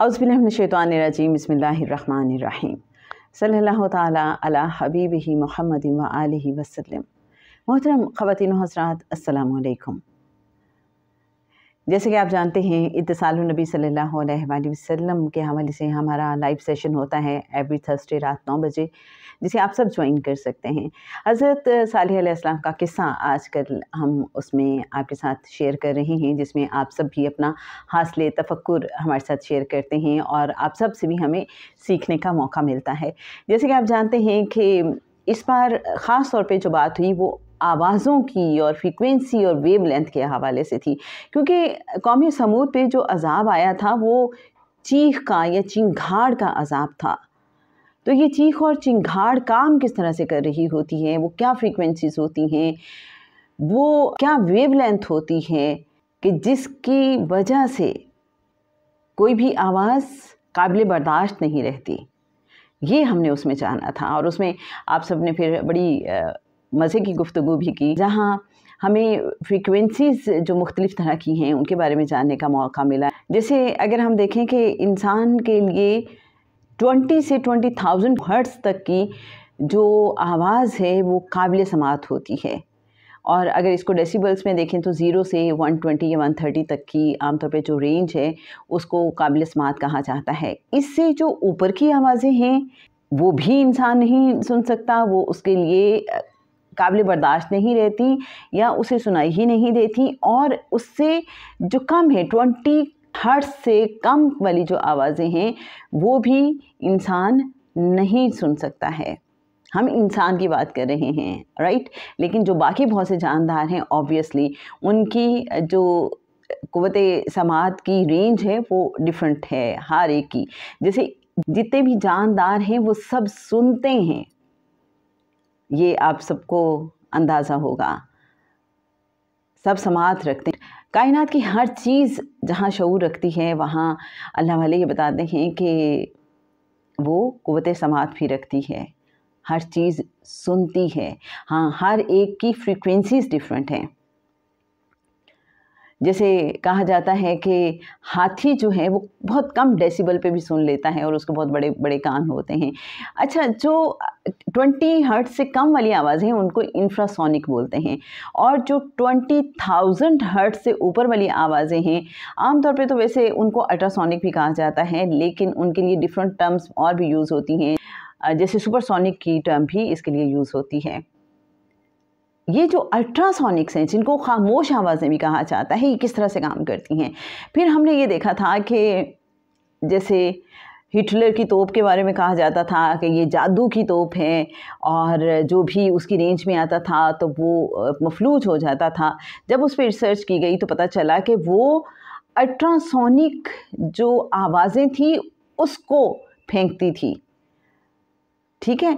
औज़ुबिल्लाहिमिनश्शैतानिर्रजीम बिस्मिल्लाहिर्रहमानिर्रहीम सल्लल्लाहु ताला अला हबीबिही मुहम्मदिन व आलिहि वसल्लम। मोहतरम ख़वातीन व हज़रात, अस्सलामु अलैकुम। जैसे कि आप जानते हैं, इत्तिसालुन नबी सल्लल्लाहु अलैहि वसल्लम के हवाले से हमारा लाइव सेशन होता है एवरी थर्सडे रात 9 बजे, जिसे आप सब ज्वाइन कर सकते हैं। हज़रत सालेह अलैहिस्सलाम का किस्सा आजकल हम उसमें आपके साथ शेयर कर रहे हैं, जिसमें आप सब भी अपना हासिल तफक्कुर हमारे साथ शेयर करते हैं और आप सब से भी हमें सीखने का मौका मिलता है। जैसे कि आप जानते हैं कि इस बार ख़ास तौर पे जो बात हुई वो आवाज़ों की और फ्रीक्वेंसी और वेव लेंथ के हवाले से थी, क्योंकि कौमी समूद पे जो अज़ाब आया था वो चीख का या चिंगाड़ का अज़ाब था। तो ये चीख और चिंगाड़ काम किस तरह से कर रही होती है, वो क्या फ्रीक्वेंसीज होती हैं, वो क्या वेव लेंथ होती है कि जिसकी वजह से कोई भी आवाज़ काबिल बर्दाश्त नहीं रहती, ये हमने उसमें जाना था। और उसमें आप सब ने फिर बड़ी मज़े की गुफ्तगू भी की, जहाँ हमें फ्रीक्वेंसीज़ जो मुख्तलिफ़ तरह की हैं उनके बारे में जानने का मौका मिला। जैसे अगर हम देखें कि इंसान के लिए 20 से 20,000 हर्ट्ज़ तक की जो आवाज़ है वो काबिल समात होती है, और अगर इसको डेसिबल्स में देखें तो 0 से 120 या 130 तक की आमतौर पे जो रेंज है उसको काबिल समात कहा जाता है। इससे जो ऊपर की आवाज़ें हैं वो भी इंसान नहीं सुन सकता, वो उसके लिए काबिल बर्दाश्त नहीं रहती या उसे सुनाई ही नहीं देती। और उससे जो कम है 20 हर्ट्ज़ से कम वाली जो आवाज़ें हैं वो भी इंसान नहीं सुन सकता है। हम इंसान की बात कर रहे हैं, राइट। लेकिन जो बाकी बहुत से जानदार हैं, ऑब्वियसली उनकी जो कुव्वते समात की रेंज है वो डिफरेंट है हर एक की। जैसे जितने भी जानदार हैं वो सब सुनते हैं, ये आप सबको अंदाज़ा होगा, सब समात रखते हैं। कायनात की हर चीज़ जहाँ शऊर रखती है वहाँ अल्लाह वाले ये बताते हैं कि वो कुव्वते समात भी रखती है, हर चीज़ सुनती है। हाँ, हर एक की फ्रीक्वेंसीज़ डिफरेंट हैं। जैसे कहा जाता है कि हाथी जो है वो बहुत कम डेसिबल पे भी सुन लेता है और उसके बहुत बड़े बड़े कान होते हैं। अच्छा, जो 20 हर्ट्ज़ से कम वाली आवाज़ें हैं उनको इंफ्रासोनिक बोलते हैं, और जो 20,000 हर्ट्ज़ से ऊपर वाली आवाज़ें हैं आमतौर पे तो वैसे उनको अल्ट्रासोनिक भी कहा जाता है, लेकिन उनके लिए डिफरेंट टर्म्स और भी यूज़ होती हैं। जैसे सुपरसोनिक की टर्म भी इसके लिए यूज़ होती है। ये जो अल्ट्रासोनिक्स हैं, जिनको खामोश आवाज़ें भी कहा जाता है, ये किस तरह से काम करती हैं। फिर हमने ये देखा था कि जैसे हिटलर की तोप के बारे में कहा जाता था कि ये जादू की तोप है, और जो भी उसकी रेंज में आता था तो वो मफलूज हो जाता था। जब उस पर रिसर्च की गई तो पता चला कि वो अल्ट्रासोनिक जो आवाज़ें थी उसको फेंकती थी, ठीक है।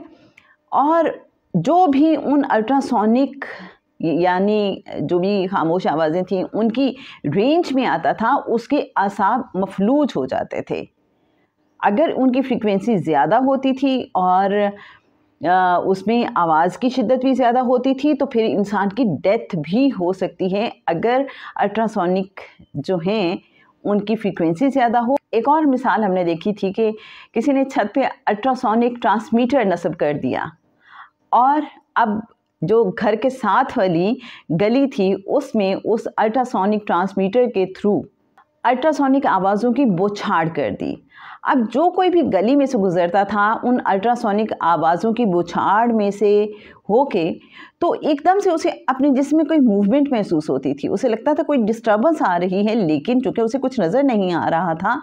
और जो भी उन अल्ट्रासोनिक यानी जो भी खामोश आवाज़ें थीं उनकी रेंज में आता था, उसके आसाब मफलूज हो जाते थे। अगर उनकी फ्रीक्वेंसी ज़्यादा होती थी और उसमें आवाज़ की शिद्दत भी ज़्यादा होती थी तो फिर इंसान की डेथ भी हो सकती है, अगर अल्ट्रासोनिक जो हैं उनकी फ्रीक्वेंसी ज़्यादा हो। एक और मिसाल हमने देखी थी कि किसी ने छत पे अल्ट्रासोनिक ट्रांसमीटर नस्ब कर दिया, और अब जो घर के साथ वाली गली थी उसमें उस अल्ट्रासोनिक ट्रांसमीटर के थ्रू अल्ट्रासोनिक आवाज़ों की बौछार कर दी। अब जो कोई भी गली में से गुज़रता था उन अल्ट्रासोनिक आवाज़ों की बौछार में से होके तो एकदम से उसे अपने जिस्म में कोई मूवमेंट महसूस होती थी, उसे लगता था कोई डिस्टर्बेंस आ रही है, लेकिन चूँकि उसे कुछ नज़र नहीं आ रहा था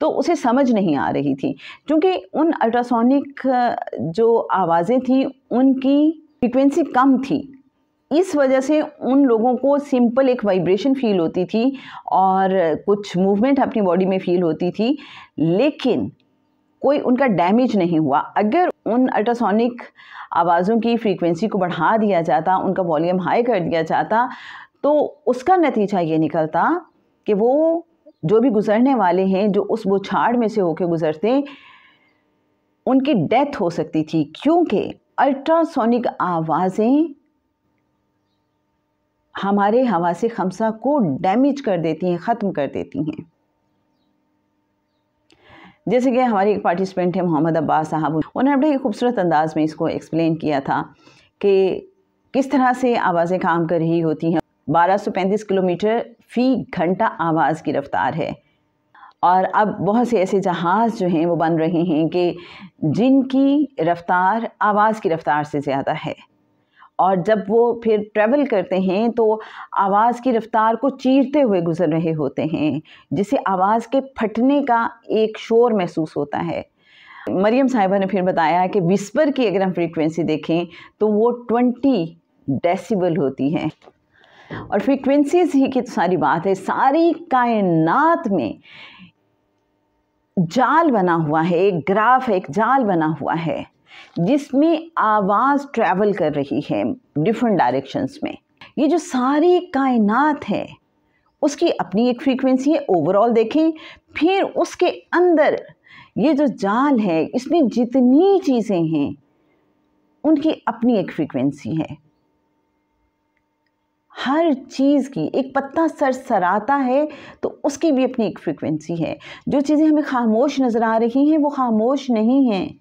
तो उसे समझ नहीं आ रही थी, क्योंकि उन अल्ट्रासोनिक जो आवाज़ें थी उनकी फ्रीक्वेंसी कम थी। इस वजह से उन लोगों को सिंपल एक वाइब्रेशन फ़ील होती थी और कुछ मूवमेंट अपनी बॉडी में फ़ील होती थी, लेकिन कोई उनका डैमेज नहीं हुआ। अगर उन अल्ट्रासोनिक आवाज़ों की फ्रीक्वेंसी को बढ़ा दिया जाता, उनका वॉल्यूम हाई कर दिया जाता, तो उसका नतीजा ये निकलता कि वो जो भी गुज़रने वाले हैं, जो उस बौछार में से होकर गुज़रते, उनकी डेथ हो सकती थी, क्योंकि अल्ट्रासोनिक आवाज़ें हमारे हवासे खमसा को डैमेज कर देती हैं, ख़त्म कर देती हैं। जैसे कि हमारी एक पार्टिसिपेंट है मोहम्मद अब्बास साहब, उन्होंने बड़े खूबसूरत अंदाज में इसको एक्सप्लेन किया था कि किस तरह से आवाज़ें काम कर रही होती हैं। 1235 किलोमीटर फ़ी घंटा आवाज़ की रफ़्तार है। और अब बहुत से ऐसे जहाज़ जो हैं वो बन रहे हैं कि जिनकी रफ़्तार आवाज़ की रफ़्तार से ज़्यादा है, और जब वो फिर ट्रैवल करते हैं तो आवाज़ की रफ़्तार को चीरते हुए गुज़र रहे होते हैं, जिससे आवाज़ के फटने का एक शोर महसूस होता है। मरियम साहिबा ने फिर बताया कि विस्पर की अगर हम फ्रीक्वेंसी देखें तो वो 20 डेसिबल होती है। और फ्रीक्वेंसीज ही की तो सारी बात है। सारी कायनात में जाल बना हुआ है, एक ग्राफ है, एक जाल बना हुआ है जिसमें आवाज़ ट्रैवल कर रही है डिफरेंट डायरेक्शंस में। ये जो सारी कायनात है उसकी अपनी एक फ्रीक्वेंसी है, ओवरऑल देखें। फिर उसके अंदर ये जो जाल है इसमें जितनी चीज़ें हैं उनकी अपनी एक फ्रीक्वेंसी है। हर चीज़ की, एक पत्ता सरसराता है तो उसकी भी अपनी एक फ्रीक्वेंसी है। जो चीज़ें हमें खामोश नज़र आ रही हैं वो खामोश नहीं हैं,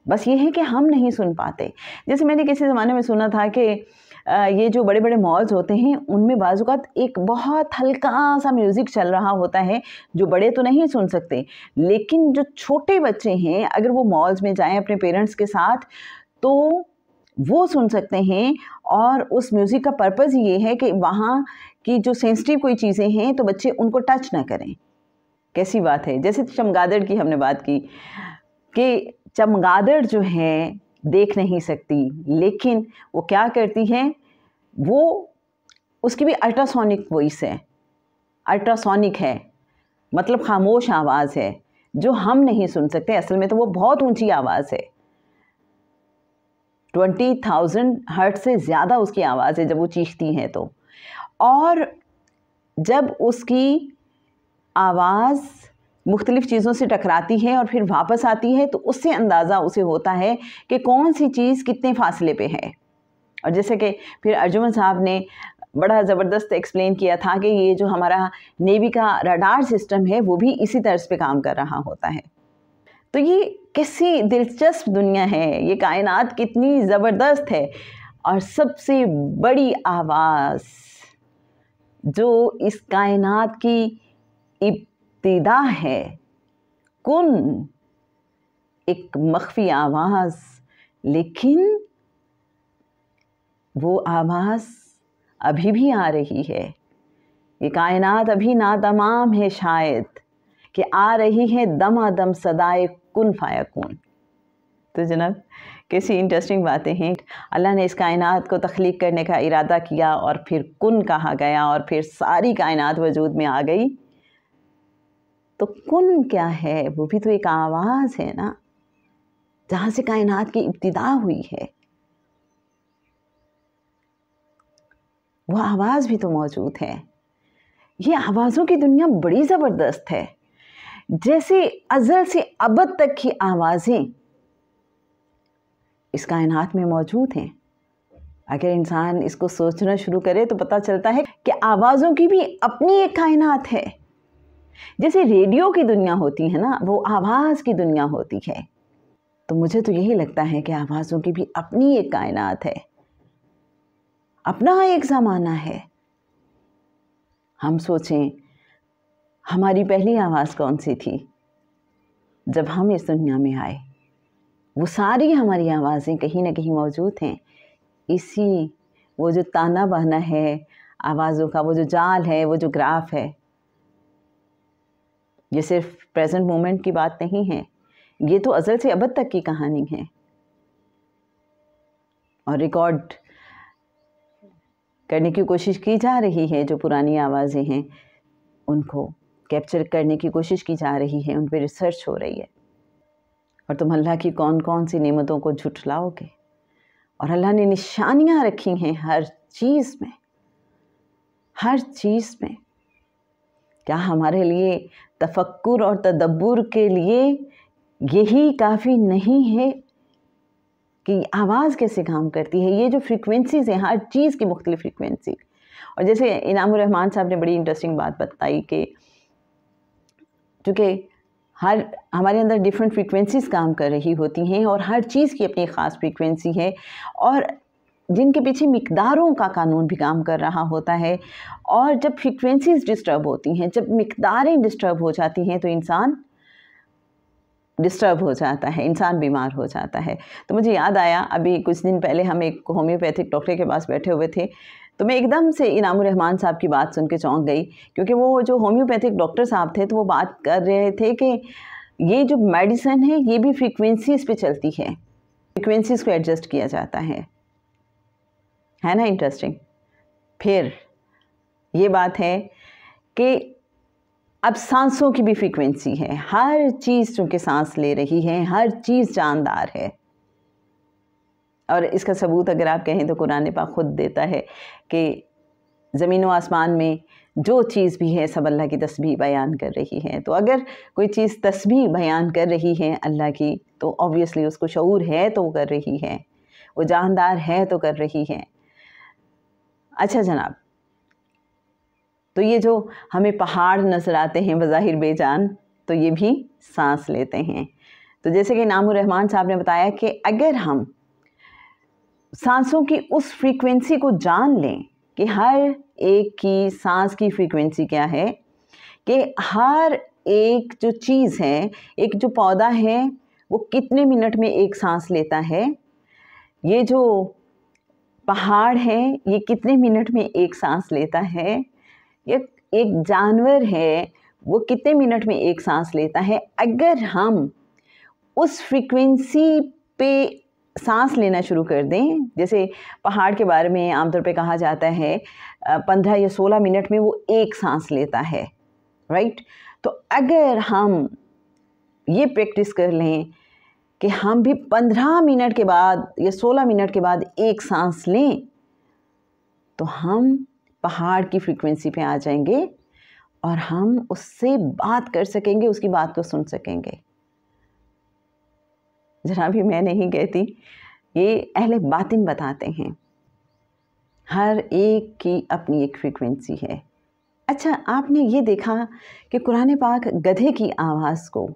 बस ये है कि हम नहीं सुन पाते। जैसे मैंने किसी ज़माने में सुना था कि ये जो बड़े बड़े मॉल्स होते हैं उनमें बाज़-औक़ात एक बहुत हल्का सा म्यूज़िक चल रहा होता है जो बड़े तो नहीं सुन सकते, लेकिन जो छोटे बच्चे हैं अगर वो मॉल्स में जाएं अपने पेरेंट्स के साथ तो वो सुन सकते हैं। और उस म्यूज़िक का पर्पज़ ये है कि वहाँ की जो सेंसिटिव कोई चीज़ें हैं तो बच्चे उनको टच ना करें। कैसी बात है। जैसे चमगादड़ की हमने बात की कि चमगादड़ जो है देख नहीं सकती, लेकिन वो क्या करती है, वो उसकी भी अल्ट्रासोनिक वॉइस है, अल्ट्रासोनिक है, मतलब खामोश आवाज़ है जो हम नहीं सुन सकते। असल में तो वो बहुत ऊंची आवाज़ है, 20,000 हर्ट्ज़ से ज़्यादा उसकी आवाज़ है जब वो चीखती हैं तो। और जब उसकी आवाज़ मुख्तलिफ़ चीज़ों से टकराती है और फिर वापस आती है तो उससे अंदाज़ा उसे होता है कि कौन सी चीज़ कितने फासले पे है। और जैसे कि फिर अर्जुमन साहब ने बड़ा ज़बरदस्त एक्सप्लेन किया था कि ये जो हमारा नेवी का रडार सिस्टम है वो भी इसी तर्ज पे काम कर रहा होता है। तो ये कैसी दिलचस्प दुनिया है, ये कायनात कितनी ज़बरदस्त है। और सबसे बड़ी आवाज़ जो इस कायनात की इब्तिदा है, कुन, एक मख्फी आवाज़, लेकिन वो आवाज़ अभी भी आ रही है। ये कायनात अभी नातमाम है शायद कि आ रही है दमादम सदाए कुन फायकुन। तो जनाब कैसी इंटरेस्टिंग बातें हैं। अल्लाह ने इस कायनात को तख्लीक करने का इरादा किया और फिर कुन कहा गया और फिर सारी कायनात वजूद में आ गई। तो कुन क्या है, वो भी तो एक आवाज़ है ना, जहाँ से कायनात की इब्तिदा हुई है, वो आवाज़ भी तो मौजूद है। ये आवाज़ों की दुनिया बड़ी ज़बरदस्त है। जैसे अज़ल से अबद तक की आवाज़ें इस कायनात में मौजूद हैं। अगर इंसान इसको सोचना शुरू करे तो पता चलता है कि आवाज़ों की भी अपनी एक कायनात है। जैसे रेडियो की दुनिया होती है ना, वो आवाज़ की दुनिया होती है। तो मुझे तो यही लगता है कि आवाज़ों की भी अपनी एक कायनात है, अपना एक ज़माना है। हम सोचें हमारी पहली आवाज़ कौन सी थी जब हम इस दुनिया में आए। वो सारी हमारी आवाज़ें कहीं ना कहीं मौजूद हैं। इसी वो जो ताना बाना है आवाज़ों का, वो जो जाल है, वो जो ग्राफ है, ये सिर्फ प्रेजेंट मोमेंट की बात नहीं है, ये तो अज़ल से अबद तक की कहानी है। और रिकॉर्ड करने की कोशिश की जा रही है, जो पुरानी आवाज़ें हैं उनको कैप्चर करने की कोशिश की जा रही है, उन पर रिसर्च हो रही है। और तुम अल्लाह की कौन कौन सी नेमतों को झुठलाओगे। और अल्लाह ने निशानियाँ रखी हैं हर चीज़ में, हर चीज़ में। क्या हमारे लिए तफक्कुर और तदब्बुर के लिए यही काफ़ी नहीं है कि आवाज़ कैसे काम करती है। ये जो फ्रीक्वेंसीज़ हैं, हर चीज़ की मुख्तलिफ फ्रीक्वेंसी। और जैसे इनामुर रहमान साहब ने बड़ी इंटरेस्टिंग बात बताई कि चूँकि हमारे अंदर डिफरेंट फ्रीक्वेंसीज काम कर रही होती हैं और हर चीज़ की अपनी ख़ास फ्रीक्वेंसी है और जिनके पीछे मिक़दारों का कानून भी काम कर रहा होता है। और जब फ्रीक्वेंसीज डिस्टर्ब होती हैं, जब मिक़दारें डिस्टर्ब हो जाती हैं तो इंसान डिस्टर्ब हो जाता है, इंसान बीमार हो जाता है। तो मुझे याद आया, अभी कुछ दिन पहले हम एक होम्योपैथिक डॉक्टर के पास बैठे हुए थे, तो मैं एकदम से इनामुर रहमान साहब की बात सुन के चौंक गई, क्योंकि वो जो होम्योपैथिक डॉक्टर साहब थे तो वो बात कर रहे थे कि ये जो मेडिसिन है ये भी फ्रीक्वेंसीज़ पे चलती है, फ्रीक्वेंसीज़ को एडजस्ट किया जाता है ना। इंटरेस्टिंग। फिर ये बात है कि अब सांसों की भी फ्रीक्वेंसी है, हर चीज़ चूँकि सांस ले रही है, हर चीज़ जानदार है। और इसका सबूत अगर आप कहें तो कुरान पाक खुद देता है कि ज़मीन व आसमान में जो चीज़ भी है सब अल्लाह की तस्बीह बयान कर रही है। तो अगर कोई चीज़ तस्बीह बयान कर रही है अल्लाह की, तो ऑब्वियसली उसको शऊर है तो वो कर रही है, वो जानदार है तो कर रही है। अच्छा जनाब, तो ये जो हमें पहाड़ नज़र आते हैं बज़ाहिर बेजान, तो ये भी सांस लेते हैं। तो जैसे कि इनामुर रहमान साहब ने बताया कि अगर हम सांसों की उस फ्रीक्वेंसी को जान लें कि हर एक की सांस की फ्रीक्वेंसी क्या है, कि हर एक जो चीज़ है, एक जो पौधा है वो कितने मिनट में एक सांस लेता है, ये जो पहाड़ है ये कितने मिनट में एक सांस लेता है, ये एक जानवर है वो कितने मिनट में एक सांस लेता है, अगर हम उस फ्रीक्वेंसी पे सांस लेना शुरू कर दें, जैसे पहाड़ के बारे में आमतौर पे कहा जाता है 15 या 16 मिनट में वो एक सांस लेता है, राइट। तो अगर हम ये प्रैक्टिस कर लें कि हम भी 15 मिनट के बाद या 16 मिनट के बाद एक सांस लें, तो हम पहाड़ की फ्रीक्वेंसी पे आ जाएंगे और हम उससे बात कर सकेंगे, उसकी बात को सुन सकेंगे। जनाब भी मैं नहीं कहती, ये अहले बातिन बताते हैं, हर एक की अपनी एक फ्रीक्वेंसी है। अच्छा, आपने ये देखा कि कुरान पाक गधे की आवाज़ को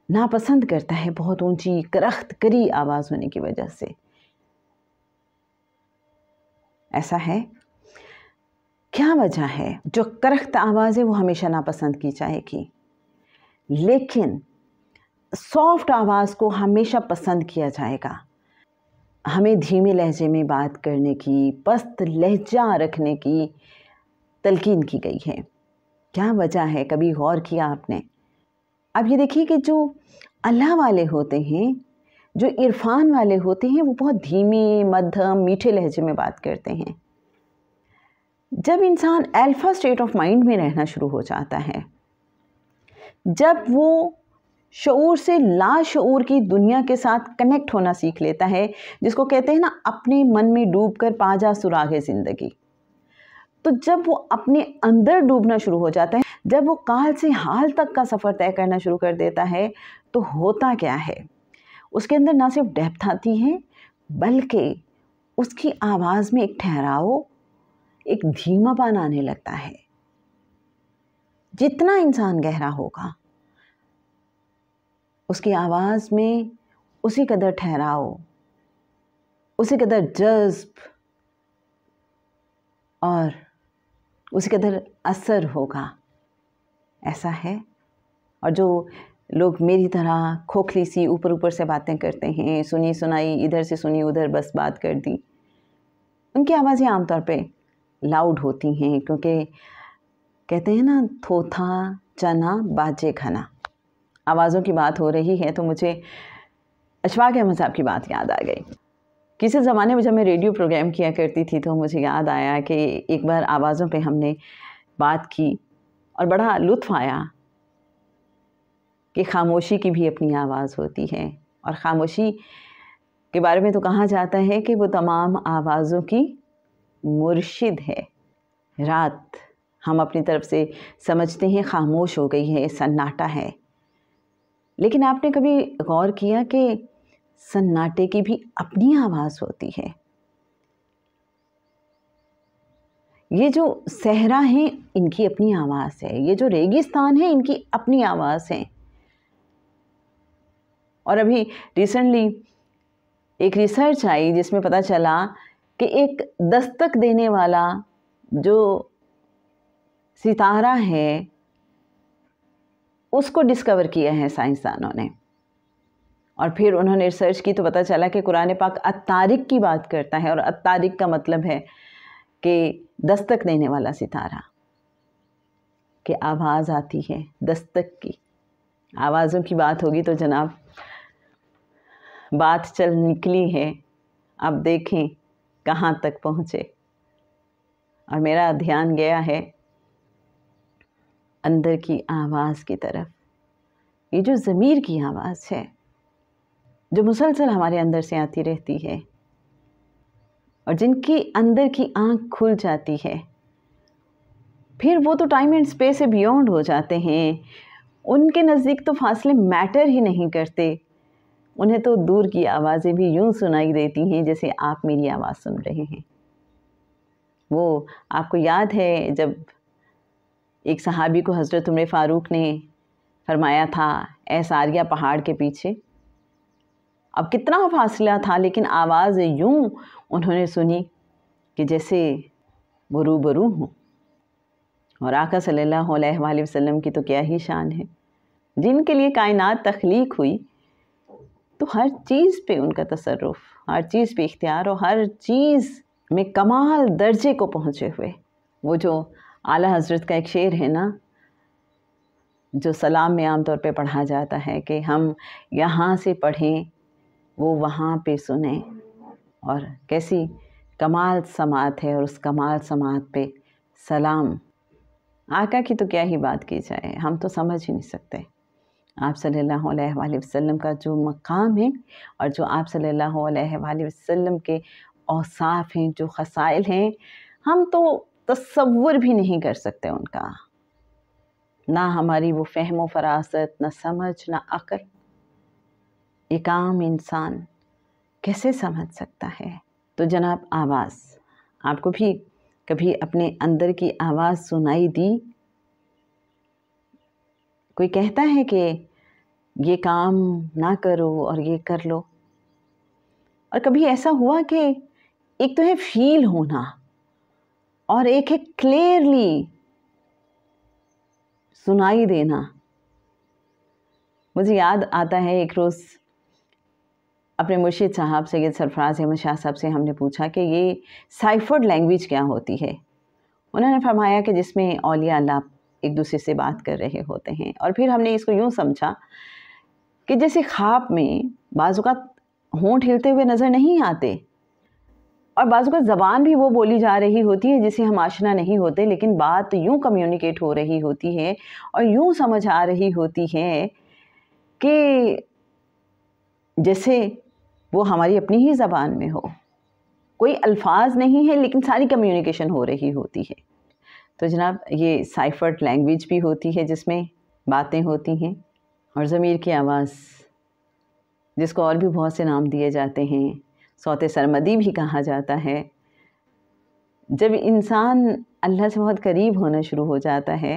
नापसंद करता है, बहुत ऊंची करख्त करी आवाज़ होने की वजह से। ऐसा है, क्या वजह है? जो करख्त आवाज़ है वो हमेशा नापसंद की जाएगी, लेकिन सॉफ्ट आवाज़ को हमेशा पसंद किया जाएगा। हमें धीमे लहजे में बात करने की, पस्त लहजा रखने की तलकीन की गई है। क्या वजह है, कभी गौर किया आपने? अब ये देखिए कि जो अल्लाह वाले होते हैं, जो इरफान वाले होते हैं, वो बहुत धीमी, मध्यम, मीठे लहजे में बात करते हैं। जब इंसान अल्फा स्टेट ऑफ माइंड में रहना शुरू हो जाता है, जब वो शऊर से लाशऊर की दुनिया के साथ कनेक्ट होना सीख लेता है, जिसको कहते हैं ना अपने मन में डूबकर पा जा सुरागे ज़िंदगी, तो जब वो अपने अंदर डूबना शुरू हो जाता है, जब वो काल से हाल तक का सफ़र तय करना शुरू कर देता है, तो होता क्या है, उसके अंदर ना सिर्फ डेप्थ आती है, बल्कि उसकी आवाज़ में एक ठहराव, एक धीमापन आने लगता है। जितना इंसान गहरा होगा, उसकी आवाज़ में उसी कदर ठहराव, उसी कदर जज्ब और उसी कदर असर होगा। ऐसा है। और जो लोग मेरी तरह खोखली सी ऊपर ऊपर से बातें करते हैं, सुनी सुनाई, इधर से सुनी उधर बस बात कर दी, उनकी आवाज़ें आमतौर पे लाउड होती हैं, क्योंकि कहते हैं ना थोथा चना बाजे खाना। आवाज़ों की बात हो रही है तो मुझे अशफाक अहमद साहब की बात याद आ गई। किसी ज़माने में जब मैं रेडियो प्रोग्राम किया करती थी तो मुझे याद आया कि एक बार आवाज़ों पे हमने बात की और बड़ा लुत्फ़ आया कि खामोशी की भी अपनी आवाज़ होती है। और ख़ामोशी के बारे में तो कहा जाता है कि वो तमाम आवाज़ों की मुर्शिद है। रात हम अपनी तरफ से समझते हैं खामोश हो गई है, सन्नाटा है, लेकिन आपने कभी गौर किया कि सन्नाटे की भी अपनी आवाज़ होती है? ये जो सहरा हैं इनकी अपनी आवाज़ है, ये जो रेगिस्तान है इनकी अपनी आवाज़ है। اور ابھی ریسنٹلی ایک ریسرچ آئی جس میں پتہ چلا کہ ایک دستک دینے والا جو ستارہ ہے اس کو ڈسکور کیا ہے سائنسدانوں نے، اور پھر انہوں نے ریسرچ کی تو پتہ چلا کہ قرآن پاک الطارق کی بات کرتا ہے، اور الطارق کا مطلب ہے کہ دستک دینے والا ستارہ، کہ آواز آتی ہے دستک کی۔ آوازوں کی بات ہوگی تو جناب بات چل نکلی ہے، اب دیکھیں کہاں تک پہنچے، اور میرا دھیان گیا ہے اندر کی آواز کی طرف۔ یہ جو ضمیر کی آواز ہے جو مسلسل ہمارے اندر سے آتی رہتی ہے، اور جن کی اندر کی آنکھ کھل جاتی ہے، پھر وہ تو ٹائم اینڈ اسپیس سے بیونڈ ہو جاتے ہیں، ان کے نزدیک تو فاصلے میٹر ہی نہیں کرتے، انہیں تو دور کی آوازیں بھی یوں سنائی دیتی ہیں جیسے آپ میری آواز سن رہے ہیں۔ وہ آپ کو یاد ہے جب ایک صحابی کو حضرت عمر فاروق نے فرمایا تھا اے ساریہ پہاڑ کے پیچھے، اب کتنا فاصلہ تھا لیکن آواز یوں انہوں نے سنی کہ جیسے وہ روبرو ہوں۔ اور آقا صلی اللہ علیہ وآلہ وسلم کی تو کیا ہی شان ہے، جن کے لیے کائنات تخلیق ہوئی تو ہر چیز پہ ان کا تصرف، ہر چیز پہ اختیار، اور ہر چیز میں کمال درجے کو پہنچے ہوئے۔ وہ جو اعلیٰ حضرت کا ایک شعر ہے نا جو سلام میں عام طور پہ پڑھا جاتا ہے کہ ہم یہاں سے پڑھیں وہ وہاں پہ سنیں، اور کیسی کمال سماعت ہے، اور اس کمال سماعت پہ سلام۔ آقا کی تو کیا ہی بات کی جائے، ہم تو سمجھ ہی نہیں سکتے آپ صلی اللہ علیہ وآلہ وسلم کا جو مقام ہے، اور جو آپ صلی اللہ علیہ وآلہ وسلم کے اوصاف ہیں، جو خصائل ہیں، ہم تو تصور بھی نہیں کر سکتے ان کا، نہ ہماری وہ فہم و فراست، نہ سمجھ، نہ عقل۔ ایک عام انسان کیسے سمجھ سکتا ہے؟ تو جناب آواز، آپ کو بھی کبھی اپنے اندر کی آواز سنائی دی؟ کوئی کہتا ہے کہ یہ کام نہ کرو اور یہ کر لو، اور کبھی ایسا ہوا کہ ایک تو ہے فیل ہونا، اور ایک ہے کلیئرلی سنائی دینا۔ مجھے یاد آتا ہے ایک روز اپنے مرشد صاحب سید سرفراز احمد شاہ صاحب سے ہم نے پوچھا کہ یہ سائفرڈ لینگویج کیا ہوتی ہے؟ انہوں نے فرمایا کہ جس میں اولیاء اللہ ایک دوسرے سے بات کر رہے ہوتے ہیں، اور پھر ہم نے اس کو یوں سمجھا کہ جیسے خواب میں بعض اوقات ہونٹ ہلتے ہوئے نظر نہیں آتے، اور بعض اوقات زبان بھی وہ بولی جا رہی ہوتی ہے جسے ہم آشنا نہیں ہوتے، لیکن بات یوں کمیونیکیٹ ہو رہی ہوتی ہے اور یوں سمجھ آ رہی ہوتی ہے کہ جیسے وہ ہماری اپنی ہی زبان میں ہو، کوئی الفاظ نہیں ہے لیکن ساری کمیونیکیشن ہو رہی ہوتی ہے۔ تو جناب یہ سائفرڈ لینگویج بھی ہوتی ہے جس میں باتیں ہوتی ہیں، اور ضمیر کی آواز جس کو اور بھی بہت سے نام دیے جاتے ہیں، صوت سرمدی بھی کہا جاتا ہے۔ جب انسان اللہ سے بہت قریب ہونا شروع ہو جاتا ہے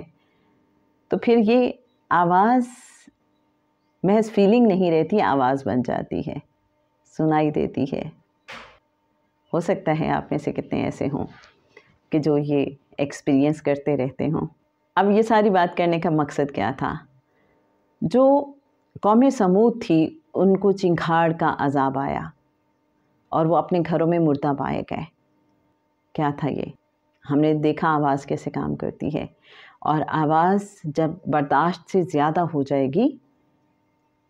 تو پھر یہ آواز محض فیلنگ نہیں رہتی، آواز بن جاتی ہے، سنائی دیتی ہے۔ ہو سکتا ہے آپ میں سے کتنے ایسے ہوں کہ جو یہ ایکسپیرینس کرتے رہتے ہوں۔ اب یہ ساری بات کرنے کا مقصد کیا تھا؟ جو قوم سمود تھی ان کو چنگھاڑ کا عذاب آیا اور وہ اپنے گھروں میں مردہ پائے گئے۔ کیا تھا یہ؟ ہم نے دیکھا آواز کیسے کام کرتی ہے، اور آواز جب برداشت سے زیادہ ہو جائے گی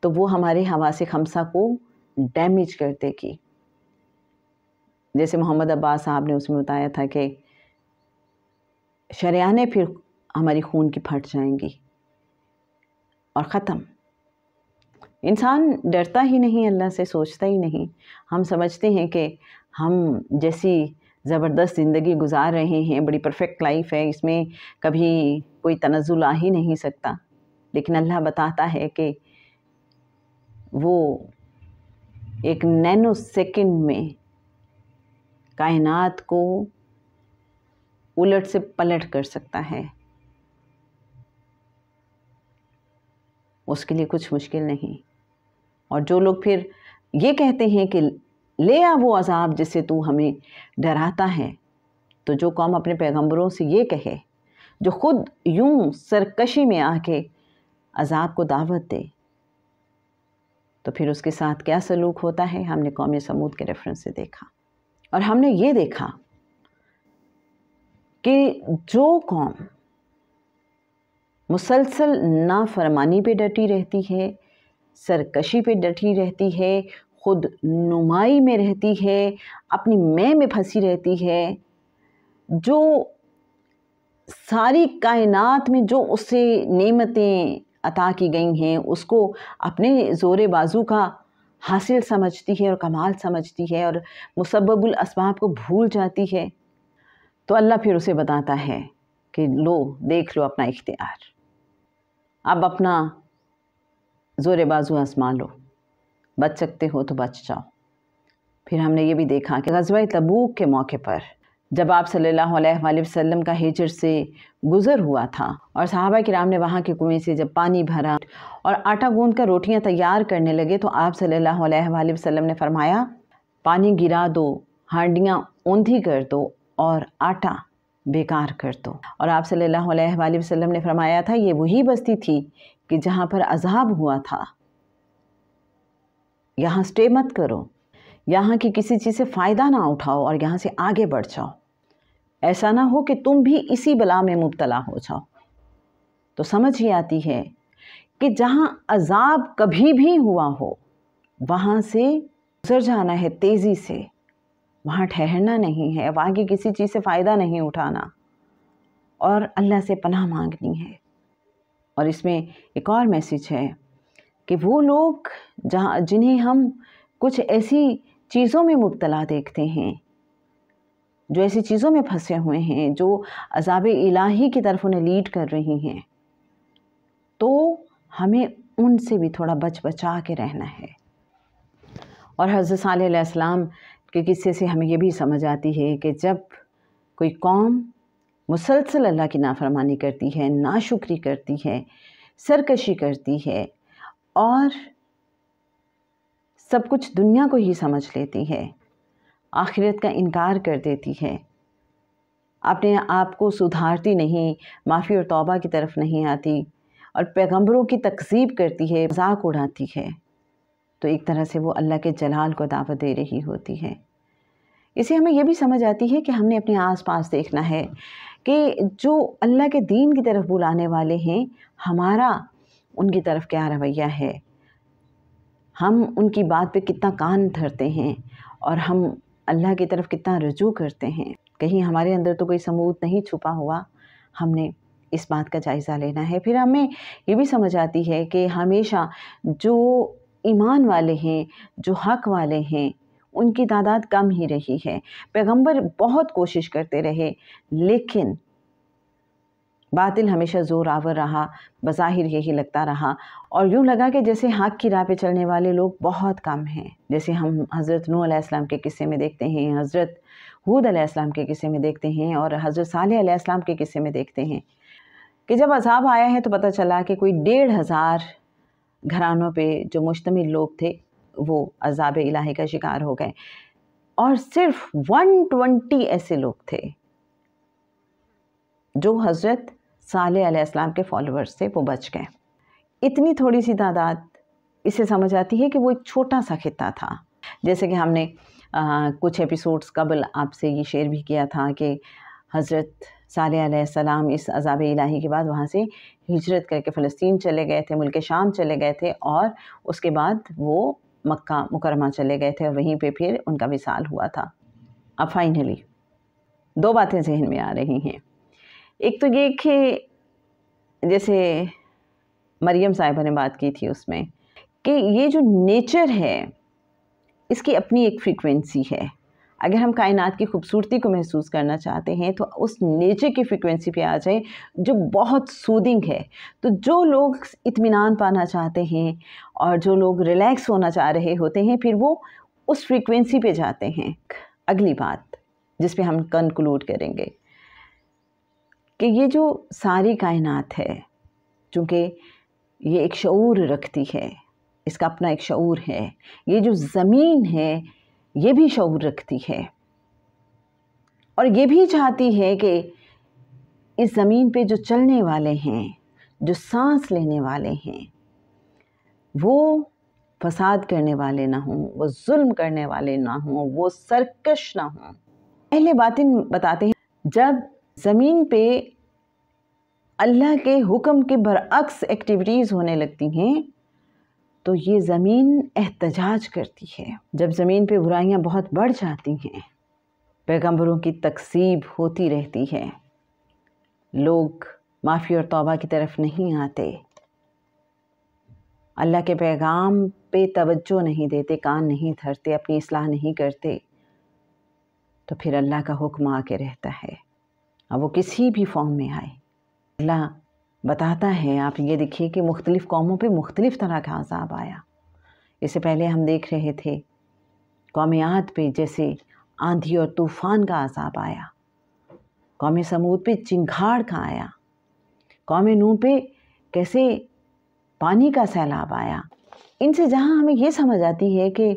تو وہ ہمارے حواس خمسہ کو ڈیمیج کر دے گی۔ جیسے محمد عباس صاحب نے اس میں بتایا تھا کہ شریانیں پھر ہماری خون کی پھٹ جائیں گی اور ختم۔ انسان ڈرتا ہی نہیں اللہ سے، سوچتا ہی نہیں۔ ہم سمجھتے ہیں کہ ہم جیسی زبردست زندگی گزار رہے ہیں، بڑی پرفیکٹ لائف ہے، اس میں کبھی کوئی تنزل آ ہی نہیں سکتا، لیکن اللہ بتاتا ہے کہ وہ ایک نینو سیکنڈ میں کائنات کو الٹ سے پلٹ کر سکتا ہے۔ اس کے لیے کچھ مشکل نہیں۔ اور جو لوگ پھر یہ کہتے ہیں کہ لے آ وہ عذاب جس سے تو ہمیں ڈراتا ہے، تو جو قوم اپنے پیغمبروں سے یہ کہے، جو خود یوں سرکشی میں آ کے عذاب کو دعوت دے، تو پھر اس کے ساتھ کیا سلوک ہوتا ہے، ہم نے قوم سمود کے ریفرنس سے دیکھا۔ اور ہم نے یہ دیکھا کہ جو قوم مسلسل نافرمانی پہ ڈٹی رہتی ہے، سرکشی پہ ڈٹی رہتی ہے، خود نمائی میں رہتی ہے، اپنی میں پھنسی رہتی ہے، جو ساری کائنات میں جو اس سے نعمتیں عطا کی گئی ہیں اس کو اپنے زور بازو کا حاصل سمجھتی ہے اور کمال سمجھتی ہے اور مسبب الاسباب کو بھول جاتی ہے، تو اللہ پھر اسے بتاتا ہے کہ لو دیکھ لو اپنا اختیار، اب اپنا زور بازو آزما لو، بچ سکتے ہو تو بچ جاؤ۔ پھر ہم نے یہ بھی دیکھا کہ غزوہ تبوک کے موقع پر جب آپ صلی اللہ علیہ وآلہ وسلم کا ہجر سے گزر ہوا تھا اور صحابہ کرام نے وہاں کے کنویں سے جب پانی بھرا اور آٹا گوندھ کر روٹیاں تیار کرنے لگے، تو آپ صلی اللہ علیہ وآلہ وسلم نے فرمایا پانی گرا دو، ہانڈیاں اوندھی کر دو اور آٹا بیکار کر دو۔ اور آپ صلی اللہ علیہ وآلہ وسلم نے فرمایا تھا یہ وہی بستی تھی کہ جہاں پر عذاب ہوا تھا، یہاں سٹے مت کرو، یہاں کی کسی چیز سے فائدہ نہ اٹھاؤ اور یہاں سے آگے بڑھ جاؤ، ایسا نہ ہو کہ تم بھی اسی بلا میں مبتلا ہو جاؤ۔ تو سمجھ ہی آتی ہے کہ جہاں عذاب کبھی بھی ہوا ہو وہاں سے گزر جانا ہے تیزی سے، وہاں ٹھہرنا نہیں ہے، وہاں کی کسی چیز سے فائدہ نہیں اٹھانا اور اللہ سے پناہ مانگنی ہے۔ اور اس میں ایک اور میسیج ہے کہ وہ لوگ جنہیں ہم کچھ ایسی چیزوں میں مبتلا دیکھتے ہیں، جو ایسی چیزوں میں پھنسے ہوئے ہیں، جو عذاب الہی کی طرف انہیں لیڈ کر رہی ہیں، تو ہمیں ان سے بھی تھوڑا بچا کے رہنا ہے۔ اور حضرت صالح علیہ السلام کے قصے سے ہمیں یہ بھی سمجھ آتی ہے کہ جب کوئی قوم مسلسل اللہ کی نافرمانی کرتی ہے، ناشکری کرتی ہے، سرکشی کرتی ہے اور سب کچھ دنیا کو ہی سمجھ لیتی ہے، آخرت کا انکار کر دیتی ہے، اپنے آپ کو سدھارتی نہیں، معافی اور توبہ کی طرف نہیں آتی اور پیغمبروں کی تکذیب کرتی ہے، مذاق اڑاتی ہے، تو ایک طرح سے وہ اللہ کے جلال کو دعوت دے رہی ہوتی ہے۔ اسے ہمیں یہ بھی سمجھ آتی ہے کہ ہم نے اپنے آس پاس دیکھنا ہے کہ جو اللہ کے دین کی طرف بلانے والے ہیں، ہمارا ان کی طرف کیا رویہ ہے، ہم ان کی بات پہ کتنا کان دھرتے ہیں اور ہم اللہ کی طرف کتنا رجوع کرتے ہیں۔ کہیں ہمارے اندر تو کوئی سموت نہیں چھپا ہوا، ہم نے اس بات کا جائزہ لینا ہے۔ پھر ہمیں یہ بھی سمجھ آتی ہے کہ ہمیشہ جو ایمان والے ہیں، جو حق والے ہیں، ان کی تعداد کم ہی رہی ہے۔ پیغمبر بہت کوشش کرتے رہے لیکن باطل ہمیشہ زور آور رہا، بظاہر یہی لگتا رہا اور یوں لگا کہ جیسے حق کی راہ پہ چلنے والے لوگ بہت کم ہیں، جیسے ہم حضرت نوح علیہ السلام کے قصے میں دیکھتے ہیں، حضرت ہود علیہ السلام کے قصے میں دیکھتے ہیں اور حضرت صالح علیہ السلام کے قصے میں دیکھتے ہیں کہ جب عذاب آیا ہے تو پتہ چلا کہ کوئی 1500 گھرانوں پہ جو مشتمل لوگ تھے وہ عذاب الہی کا شکار ہو گئے اور صرف 120 ایسے لوگ تھے جو حضرت صالح علیہ السلام کے فالوورز تھے، وہ بچ گئے۔ اتنی تھوڑی سی تعداد، اس سے سمجھ آتی ہے کہ وہ ایک چھوٹا سا خطہ تھا۔ جیسے کہ ہم نے کچھ ایپیسوڈز قبل آپ سے یہ شیئر بھی کیا تھا کہ حضرت صالح علیہ السلام اس عذاب الہی کے بعد وہاں سے ہجرت کر کے فلسطین چلے گئے تھے، ملک شام چلے گئے تھے اور اس کے بعد وہ مکہ مکرمہ چلے گئے تھے اور وہیں پہ پھر ان کا وصال ہوا تھا۔ اب فائنلی 2 باتیں ذہن میں آ رہی ہیں۔ ایک تو یہ کہ جیسے مریم صاحبہ نے بات کی تھی اس میں کہ یہ جو نیچر ہے اس کی اپنی ایک فریکوینسی ہے۔ اگر ہم کائنات کی خوبصورتی کو محسوس کرنا چاہتے ہیں تو اس نیچر کی فریکوینسی پہ آ جائیں جو بہت سودنگ ہے۔ تو جو لوگ اطمینان پانا چاہتے ہیں اور جو لوگ ریلیکس ہونا چاہ رہے ہوتے ہیں پھر وہ اس فریکوینسی پہ جاتے ہیں۔ اگلی بات جس پہ ہم کنکلوڈ کریں گے کہ یہ جو ساری کائنات ہے، چونکہ یہ ایک شعور رکھتی ہے، اس کا اپنا ایک شعور ہے. یہ جو زمین ہے یہ بھی شعور رکھتی ہے اور یہ بھی چاہتی ہے کہ اس زمین پہ جو چلنے والے ہیں، جو سانس لینے والے ہیں، وہ فساد کرنے والے نہ ہوں، وہ ظلم کرنے والے نہ ہوں، وہ سرکش نہ ہوں. پہلے باتیں بتاتے ہیں، جب زمین پہ اللہ کے حکم کے برعکس ایکٹیویٹیز ہونے لگتی ہیں تو یہ زمین احتجاج کرتی ہے. جب زمین پہ برائیاں بہت بڑھ جاتی ہیں، پیغمبروں کی تکذیب ہوتی رہتی ہے، لوگ معافی اور توبہ کی طرف نہیں آتے، اللہ کے پیغام پہ توجہ نہیں دیتے، کان نہیں دھرتے، اپنی اصلاح نہیں کرتے، تو پھر اللہ کا حکم آ کے رہتا ہے. اب وہ کسی بھی فارم میں آئے، اللہ بتاتا ہے. آپ یہ دیکھیے کہ مختلف قوموں پہ مختلف طرح کا عذاب آیا. اس سے پہلے ہم دیکھ رہے تھے قوم عاد پہ جیسے آندھی اور طوفان کا عذاب آیا، قوم سمود پہ چنگھاڑ کا آیا، قوم نوح پہ کیسے پانی کا سیلاب آیا. ان سے جہاں ہمیں یہ سمجھ آتی ہے کہ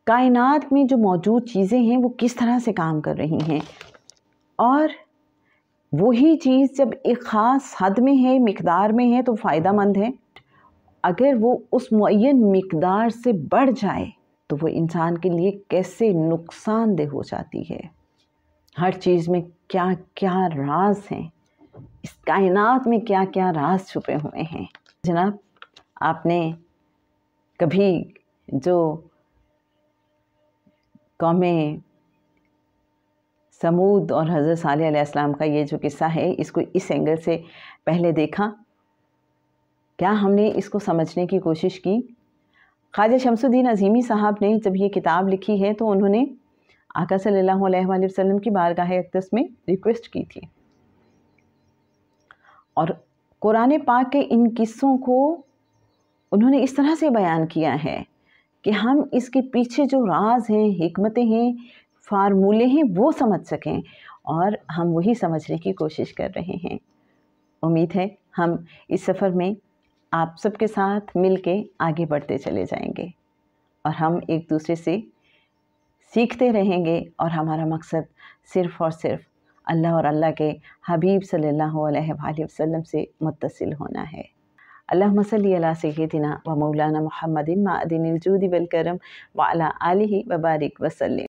کائنات میں جو موجود چیزیں ہیں وہ کس طرح سے کام کر رہی ہیں، اور وہی چیز جب ایک خاص حد میں ہے، مقدار میں ہے، تو فائدہ مند ہے. اگر وہ اس معین مقدار سے بڑھ جائے تو وہ انسان کے لیے کیسے نقصان دہ ہو جاتی ہے. ہر چیز میں کیا کیا راز ہیں، اس کائنات میں کیا کیا راز چھپے ہوئے ہیں. جناب، آپ نے کبھی جو قوم سمود اور حضرت صالح علیہ السلام کا یہ جو قصہ ہے، اس کو اس اینگل سے پہلے دیکھا؟ کیا ہم نے اس کو سمجھنے کی کوشش کی؟ خواجہ شمس الدین عظیمی صاحب نے جب یہ کتاب لکھی ہے تو انہوں نے آقا صلی اللہ علیہ وآلہ وسلم کی بارگاہ اقدس میں ریکویسٹ کی تھی، اور قرآن پاک کے ان قصوں کو انہوں نے اس طرح سے بیان کیا ہے کہ ہم اس کے پیچھے جو راز ہیں، حکمتیں ہیں، فارمولے ہیں، وہ سمجھ سکیں، اور ہم وہی سمجھنے کی کوشش کر رہے ہیں. امید ہے ہم اس سفر میں آپ سب کے ساتھ مل کے آگے بڑھتے چلے جائیں گے، اور ہم ایک دوسرے سے سیکھتے رہیں گے، اور ہمارا مقصد صرف اور صرف اللہ اور اللہ کے حبیب صلی اللہ علیہ وآلہ وسلم سے متصل ہونا ہے. اللہم صلی علی سیدنا و مولانا محمد معدن الجود والکرم وعلی آلہ وبارک وسلم.